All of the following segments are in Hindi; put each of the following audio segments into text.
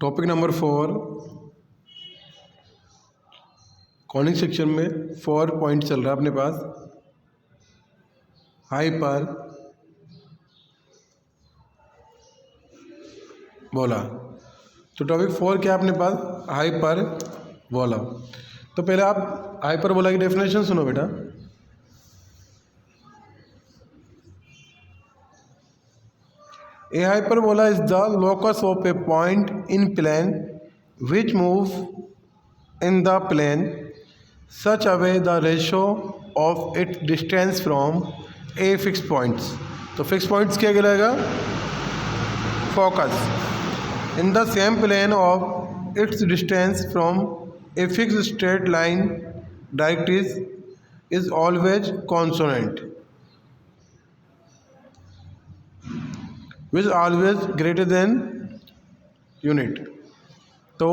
टॉपिक नंबर 4 कॉनिक सेक्शन में 4 पॉइंट चल रहा है अपने पास। हाइपर बोला तो टॉपिक 4 क्या है अपने पास? हाइपर बोला। तो पहले आप हाइपर बोला की डेफिनेशन सुनो बेटा। A hyperbola is the locus of a point in plane which moves in the plane such a way the ratio of its distance from a fixed points। तो fixed points क्या कहलाएगा? Focus in the same plane of its distance from a fixed straight line directrix is always consonant which always greater than unit. तो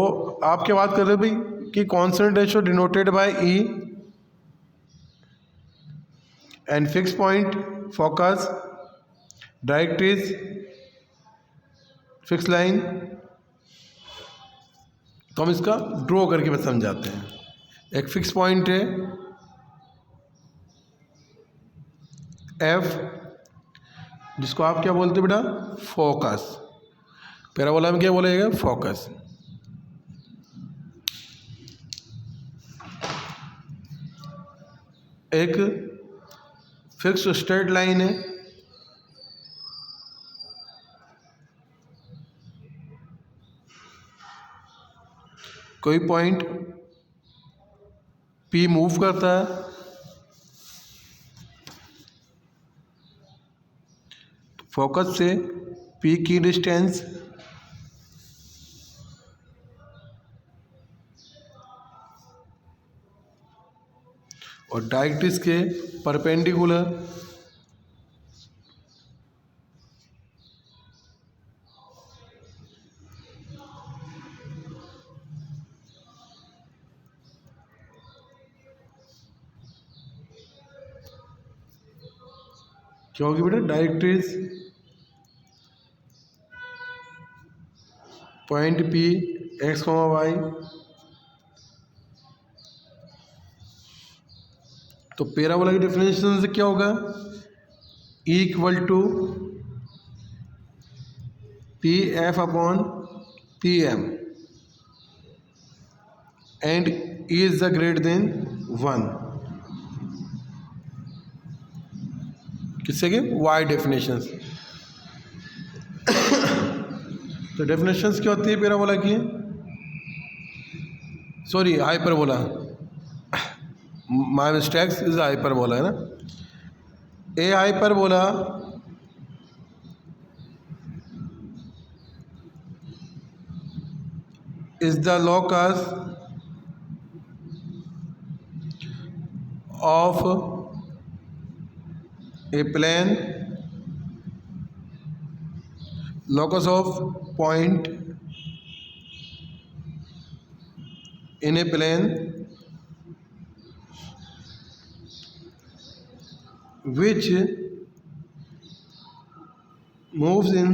आप क्या बात कर रहे हो भाई कि constant ratio denoted by e and fix point focus directrix fix line. तो हम इसका ड्रॉ करके बस समझाते हैं। एक फिक्स पॉइंट है एफ, जिसको आप क्या बोलते हो बेटा? फोकस। पैराबोला में क्या बोलेगा? फोकस। एक फिक्स स्ट्रेट लाइन है, कोई पॉइंट पी मूव करता है, फोकस से पी की डिस्टेंस और डायरेक्ट्रिक्स के परपेंडिकुलर क्या होगी बेटा? Directrix point P X comma Y. तो पैराबोला की डेफिनेशन से क्या होगा? E equal to P F upon P M and E is the greater than 1। किससे के? Y definitions. तो डेफिनेशंस क्या होती है पैराबोला की? Sorry, hyperbola. My mistakes is hyperbola है ना। ए hyperbola is the locus of a plane, locus of point in a plane which moves in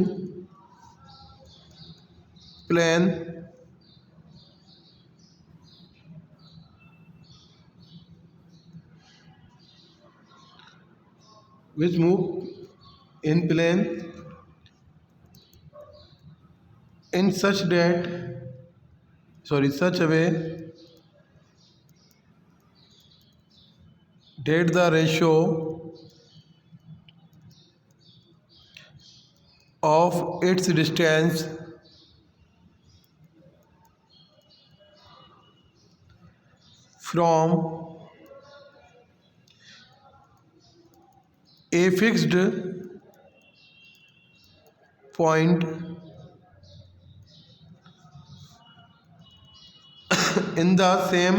plane which move in plane in such a way that the ratio of its distance from a fixed point in the same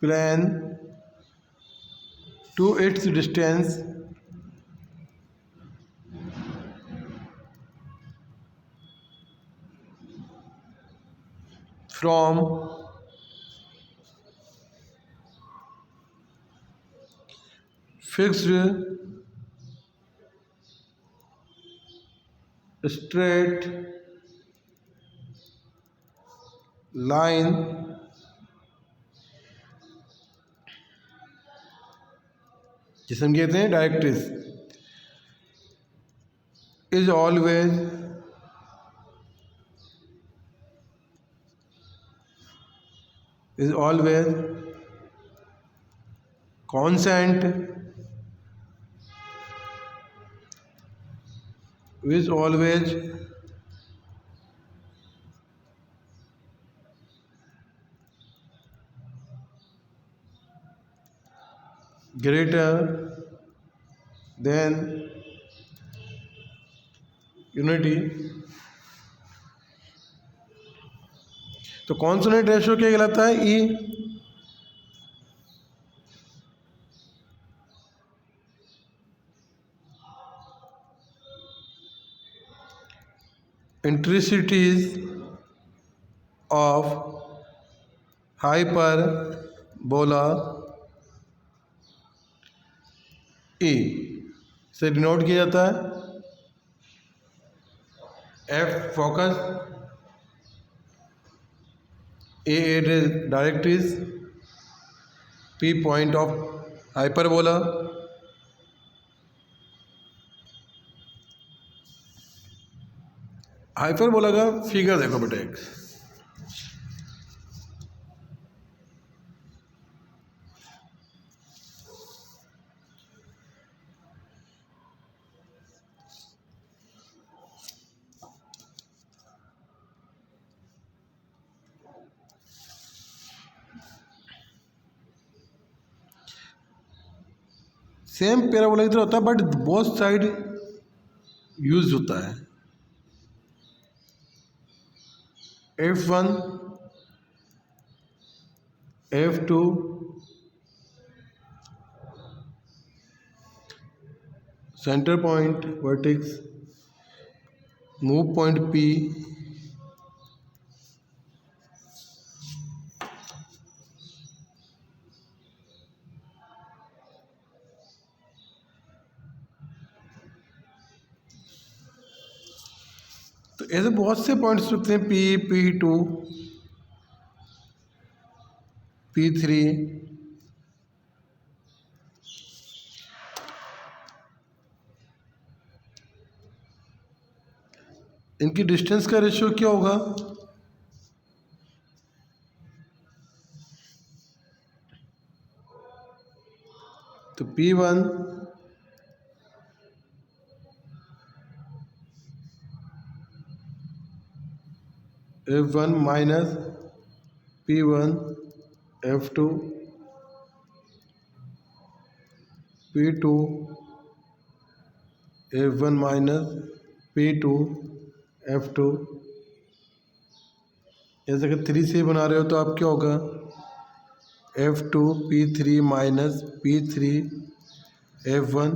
plane to its distance from fixed straight line जिसे हम कहते हैं डायरेक्ट्रिस is always constant is always greater than unity। तो कॉन्सोनेंट रेशियो क्या कहलाता है? ई। इंट्रिसिटीज ऑफ हाइपरबोला ई से डिनोट किया जाता है। F focus, a directrix, P point of hyperbola. Hyperbola का फिगर देखो बेटा एक, सेम पैराबोला की तरह होता है बट बोथ साइड यूज होता है। F1 F2 centre point vertex, move point P, तो ऐसे बहुत से पॉइंट्स होते हैं, P2 P3 इनकी डिस्टेंस का रेशियो क्या होगा? तो P1 F1 minus P1 F2 P2 F1 minus P2 F2। जैसे कि 3 से बना रहे हो तो आप क्या होगा? F2 P3 minus P3 F1।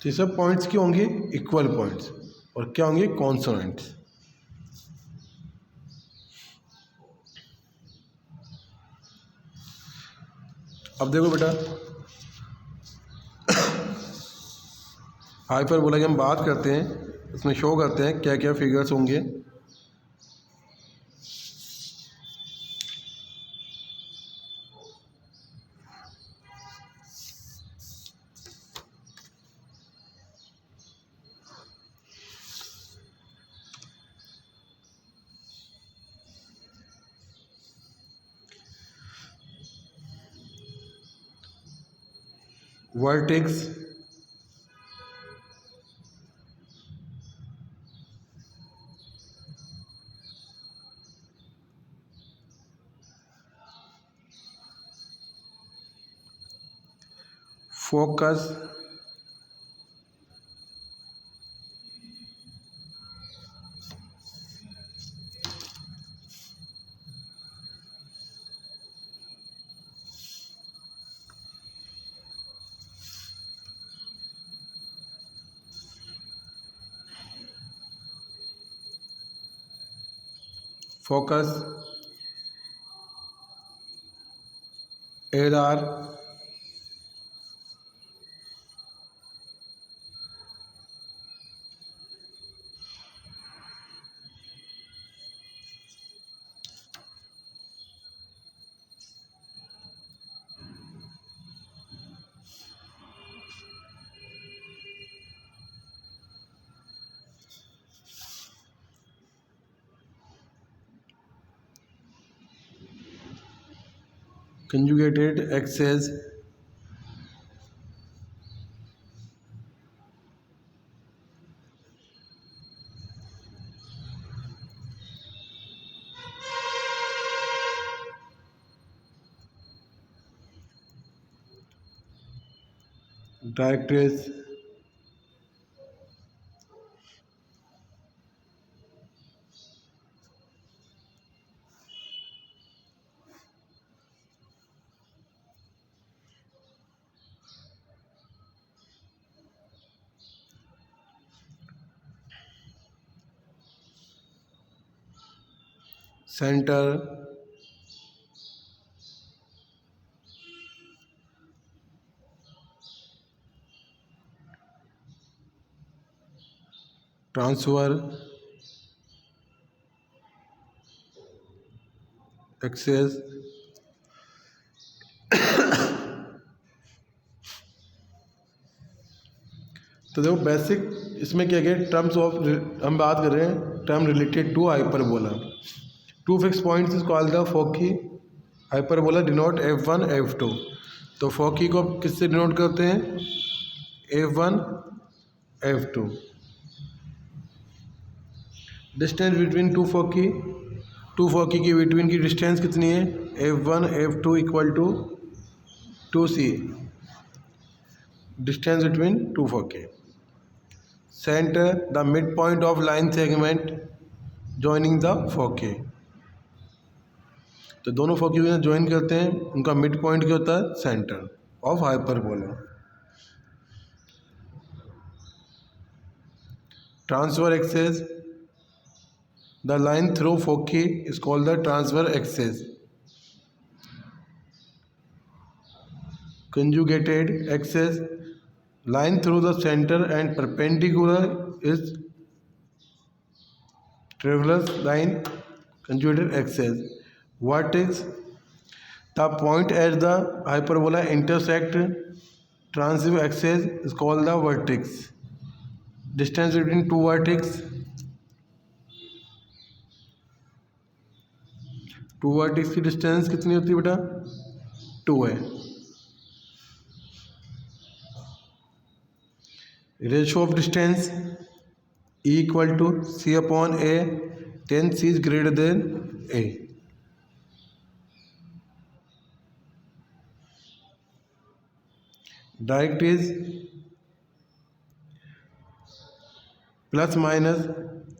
तो ये सब पॉइंट्स क्या होंगे? Equal points. और क्या होंगे? कॉन्सोनेंट्स। अब देखो बेटा, हाइपरबोला की हम बात करते हैं, उसमें शो करते हैं क्या क्या फिगर्स होंगे। Vertex, focus, focus, AR, conjugated excess directories center transfer access। तो देखो बेसिक इसमें क्या क्या टर्म्स ऑफ हम बात कर रहे हैं term related to hyperbola. Two fix points is called the foci hyperbola denote F1 F2। तो फोकी को किससे डिनोट करते हैं F1 F2। Distance between two फोकी की बिटवीन की डिस्टेंस कितनी है F1 F2 equal to 2c distance between two foci. Centre the mid point of line segment joining the foci. तो दोनों फोकी को ज्वाइन करते हैं उनका मिड पॉइंट क्या होता है centre of hyperbola. Transverse axis the line through foci is called the transverse axis. conjugated axis line through the center and perpendicular is traverse line conjugated axis। Vertex the point at the hyperbola intersect transitive axis is called the vertex। distance between two vertex की डिस्टेंस कितनी होती है बेटा 2 है। Ratio of distance equal to c upon a 10c is greater than a। Directrix is plus minus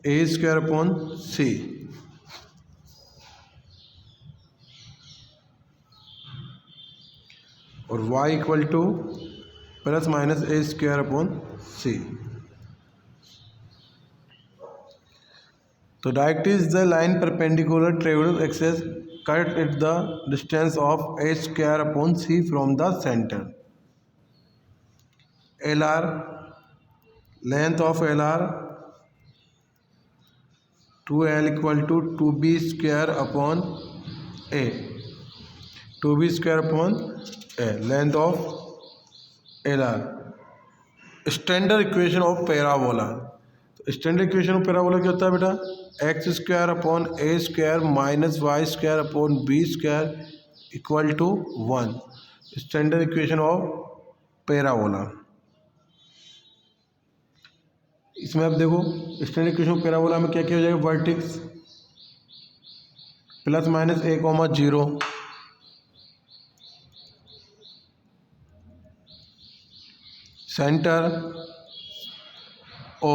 a square upon c। और y equal to plus minus a square upon c। तो directrix is the line perpendicular ट्रेवल axis cut at the distance of a square upon c from the centre. LR length of LR 2L equal to 2b square upon a 2b square upon a length of LR। Standard equation of parabola. तो स्टैंडर्ड इक्वेशन ऑफ पैराबोला क्या होता है बेटा X square upon a square minus Y square upon b square equal to 1। Standard equation of parabola. इसमें अब देखो स्टैंडर्ड इक्वेशन ऑफ पैराबोला में क्या क्या हो जाएगा vertex plus minus a comma 0 centre O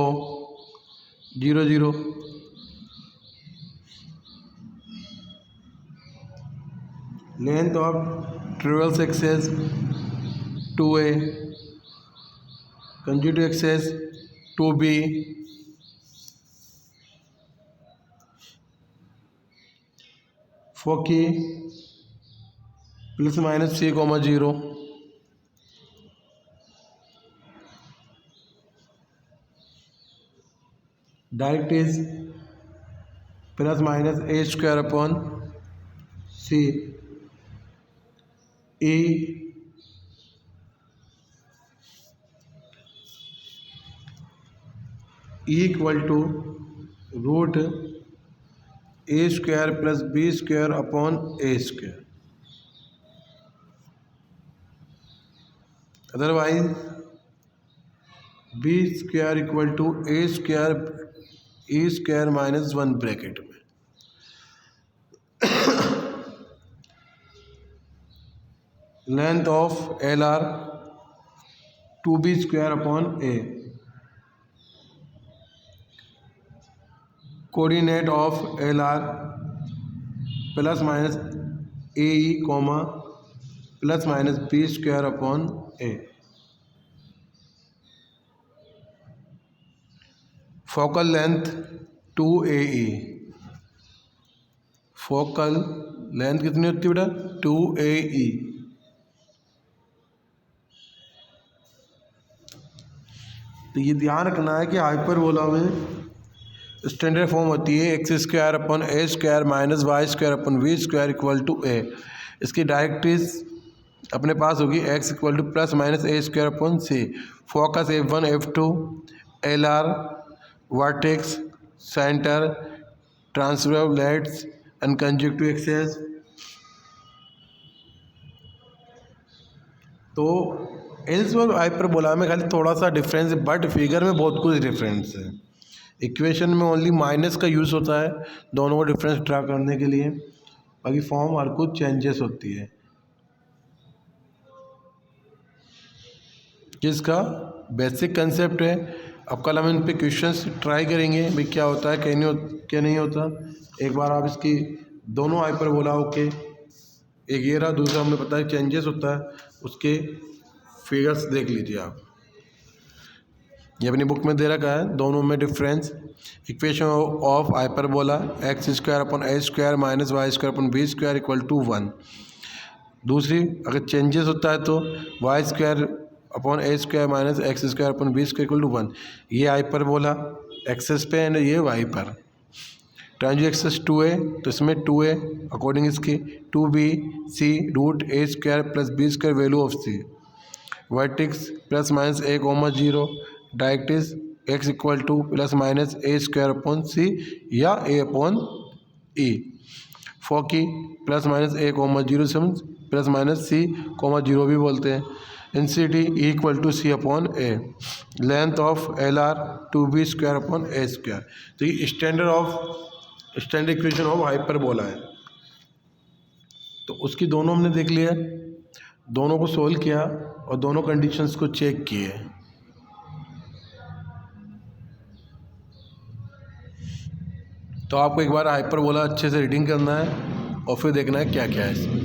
0 0 length of transverse axes 2a conjugate axis 2b foci plus minus c comma 0 direct is plus minus a square upon c e equal to root a square plus b square upon a square. Otherwise b square equal to a square minus 1 bracket में। Length of L R 2b square upon a. Coordinate of L are plus minus A E comma plus minus B square upon A. Focal length 2AE। Focal length कितनी होती है बेटा? 2AE। तो ये ध्यान रखना है कि हाइपरबोला में स्टैंडर्ड फॉर्म होती है x square upon A square minus Y square upon v square equal to a. इसकी डायरेक्ट्रिक्स अपने पास होगी x equal to plus minus a square upon c. Focus F1 F2 L R vertex centre transfer let's and conjugate axes. तो एल्सवर्थ हाइपरबोला में खाली थोड़ा सा डिफरेंस है, बट फिगर में बहुत कुछ डिफरेंस है। इक्वेशन में ओनली माइनस का यूज़ होता है दोनों को डिफरेंस ड्रा करने के लिए, बाकी फॉर्म हर कुछ चेंजेस होती है। जिसका बेसिक कंसेप्ट है। अब कल हम इन पे क्वेश्चंस ट्राई करेंगे भाई क्या होता है क्या नहीं होता। एक बार आप इसकी दोनों हाइपरबोलाओं के, एक ये रहा, दूसरा हमें पता है चेंजेस होता है, उसके फिगर्स देख लीजिए आप। ये अपनी बुक में दे रखा है दोनों में difference. Equation of hyperbola X square upon A square minus Y square upon B square equal to 1। दूसरी अगर चेंजेस होता है तो Y square upon A square minus X square upon B square equal to 1। ये हाइपरबोला एक्सेस पे एंड ये वाई पर। ट्रांजिट एक्सेस 2a तो इसमें 2a अकॉर्डिंग इसकी 2b c root A square plus B square value of c। Vertex plus minus a comma 0। Directrix x equal to plus minus a square upon c या a upon e. Foci plus minus a comma 0 से प्लस माइनस c कॉमा 0 भी बोलते हैं। इंसिटी equal to c upon a. Length of L R 2b square upon A square. तो ये स्टैंडर्ड इक्वेशन ऑफ हाइपरबोला है। तो उसकी दोनों हमने देख लिया, दोनों को सोल्व किया और दोनों कंडीशंस को चेक किए। तो आपको एक बार हाइपरबोला अच्छे से रीडिंग करना है और फिर देखना है क्या क्या है इसमें।